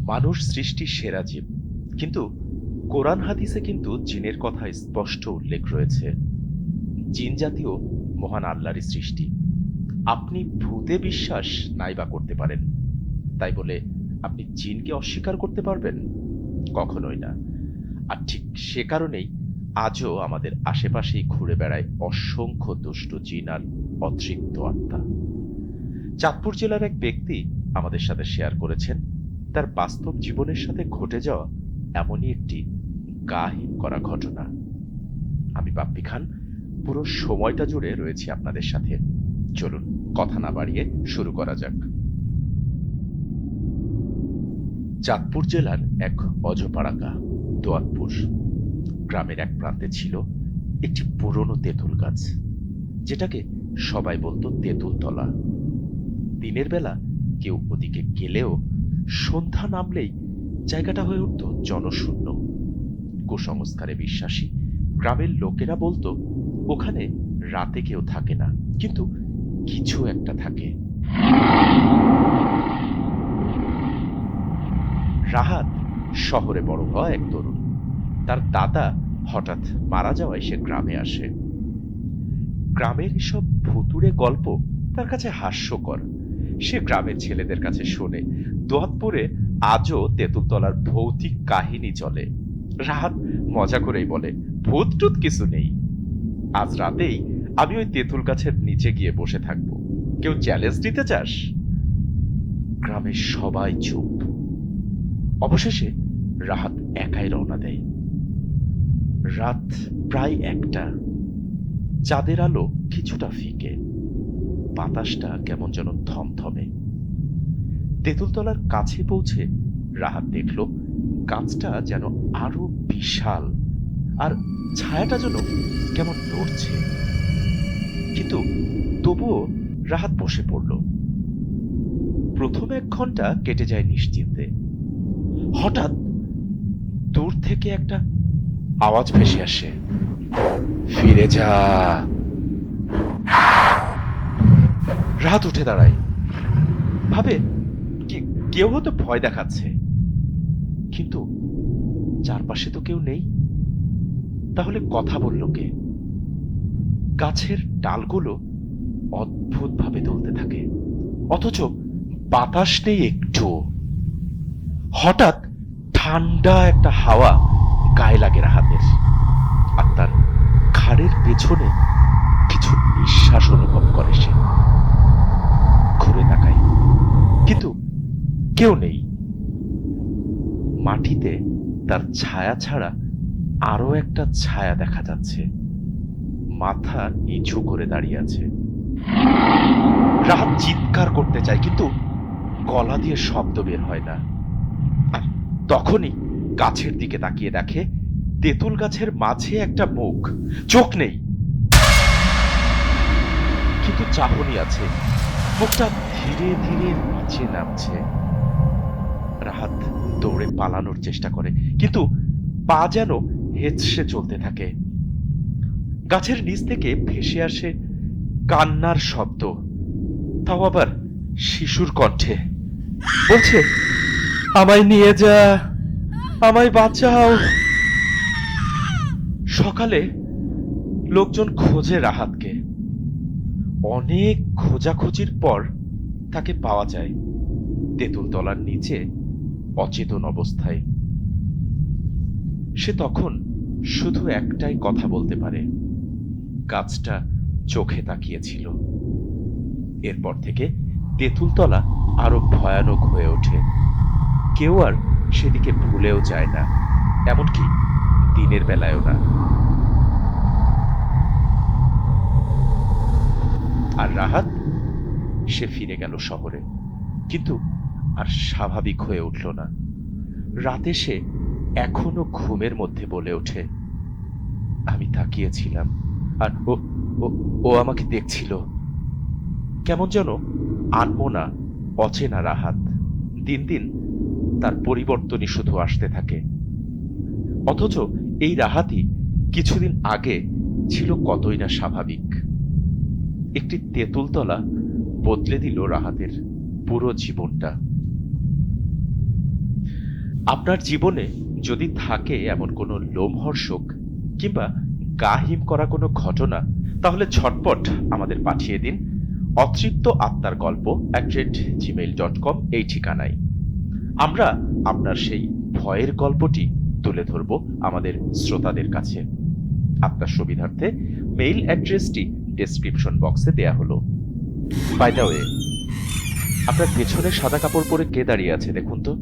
মানুষ সৃষ্টির সেরা জীব, কিন্তু কোরআন হাদিসে কিন্তু জিনের কথা স্পষ্ট উল্লেখ রয়েছে। জিন জাতীয় মহান আল্লাহরই সৃষ্টি। আপনি ভূতে বিশ্বাস নাই বা করতে পারেন, তাই বলে আপনি জিনকে অস্বীকার করতে পারবেন? কখনোই না। আর ঠিক সে কারণেই আজও আমাদের আশেপাশেই ঘুরে বেড়ায় অসংখ্য দুষ্ট জিন আর অতৃপ্ত আত্মা। চাঁদপুর জেলার এক ব্যক্তি আমাদের সাথে শেয়ার করেছেন তার বাস্তব জীবনের সাথে ঘটে যাওয়া এমনই একটি গাহিন করা ঘটনা। আমি বাপ্পি খান, পুরো সময়টা জুড়ে রয়েছি আপনাদের সাথে। চলুন কথা না বাড়িয়ে শুরু করা যাক। চাঁদপুর জেলার এক অজপাড়াগা দোয়াতপুর গ্রামের এক প্রান্তে ছিল একটি পুরনো তেঁতুল গাছ, যেটাকে সবাই বলতো তেঁতুল তলা। দিনের বেলা কেউ ওদিকে গেলেও সন্ধ্যা নামলেই জায়গাটা হয়ে উঠত জনশূন্য। কুসংস্কারে বিশ্বাসী গ্রামের লোকেরা বলতো ওখানে রাতে কেউ থাকে না, কিন্তু কিছু একটা থাকে। রাহাত শহরে বড় হওয়া এক তরুণ। তার দাদা হঠাৎ মারা যাওয়ায় সে গ্রামে আসে। গ্রামের এসব ভুতুড়ে গল্প তার কাছে হাস্যকর। সে গ্রামের ছেলেদের কাছে শোনে দোয়াতপুরে আজও তেঁতুলতলার ভৌতিক কাহিনী চলে। রাহাত মজা করেই বলে, ভূত টুত কিছু নেই, আজ রাতেই আমি ওই তেঁতুল গাছের নিচে গিয়ে বসে থাকবো, কেউ চ্যালেঞ্জ দিতে চাস? গ্রামের সবাই চুপ। অবশেষে রাহাত একাই রওনা দেয়। রাত প্রায় 1টা। চাঁদের আলো কিছুটা ফিকে, বাতাসটা কেমন যেন থমথমে। তেঁতুলতলার কাছে পৌঁছে রাহাত দেখল গাছটা যেন আরো বিশাল, আর ছায়াটা যেন কেমন নড়ছে। কিন্তু তবুও রাহাত বসে পড়ল। প্রথম 1 ঘন্টা কেটে যায় নিশ্চিন্তে। হঠাৎ দূর থেকে একটা আওয়াজ ভেসে আসে, ফিরে যা। রাহাত উঠে দাঁড়ায়, ভাবে কেউ হয়তো ভয় দেখাচ্ছে, কিন্তু চারপাশে তো কেউ নেই। তাহলে কথা বলল কে? গাছের ডালগুলো অদ্ভুত ভাবে দুলতে থাকে, অথচ বাতাস নেই একটু। হঠাৎ ঠান্ডা একটা হাওয়া গায়ে লাগে রাহাতের, আর তার ঘাড়ের পেছনে কিছু নিঃশ্বাস অনুভব করে সে। ঘুরে তাকায়, কিন্তু কেউ নেই। মাটিতে তার ছায়া ছাড়া আরো একটা ছায়া দেখা যাচ্ছে, মাথা নিচু করে দাঁড়িয়ে আছে। রাহাত চিৎকার করতে চায়, কিন্তু গলা দিয়ে শব্দ বের হয় না। আর তখনই গাছের দিকে তাকিয়ে দেখে তেঁতুল গাছের মাঝে একটা মুখ। চোখ নেই, কিন্তু চাহনি আছে। মুখটা ধীরে ধীরে নিচে নামছে। রাহাত দৌড়ে পালানোর চেষ্টা করে, কিন্তু পা যেন হেঁচড়ে চলতে থাকে। গাছের নিচ থেকে ভেসে আসে কান্নার শব্দ, তাও আবার শিশুর কণ্ঠে। বলছে, আমায় নিয়ে যা, আমায় বাঁচাও। সকালে লোকজন খোঁজে রাহাতকে। অনেক খোঁজাখুঁজির পর তাকে পাওয়া যায় তেঁতুলতলার নিচে অচেতন অবস্থায়। সে তখন শুধু একটাই কথা বলতে পারে, গাছটা চোখে তাকিয়েছিল। এরপর থেকে তেঁতুলতলা আরো ভয়ানক হয়ে ওঠে। কেউ আর সেদিকে ভুলেও যায় না, এমনকি দিনের বেলায়ও না। আর রাহাত, সে ফিরে গেল শহরে, কিন্তু আর স্বাভাবিক হয়ে উঠল না। রাতে সে এখনো ঘুমের মধ্যে বলে ওঠে, আমি তাকিয়েছিলাম আর ও ও ও আমাকে দেখছিল। কেমন যেন আনমনা, অচেনা রাহাত। দিন দিন তার পরিবর্তনই শুধু আসতে থাকে, অথচ এই রাহাতই কিছুদিন আগে ছিল কতই না স্বাভাবিক। একটি তেঁতুলতলা বদলে দিল রাহাতের পুরো জীবনটা। আপনার জীবনে যদি থাকে এমন কোনো লোমহর্ষক কিংবা গা হিম করা কোনো ঘটনা, তাহলে ঝটপট আমাদের পাঠিয়ে দিন অতৃপ্ত আত্মার গল্প @gmail.com এই ঠিকানায়। আমরা আপনার সেই ভয়ের গল্পটি তুলে ধরব আমাদের শ্রোতাদের কাছে। আপনার সুবিধার্থে মেইল অ্যাড্রেসটি ডেসক্রিপশন বক্সে দেয়া হলো। বাই দ্য ওয়ে, আপনার পেছনে সাদা কাপড় পরে কে দাঁড়িয়ে আছে দেখুন তো।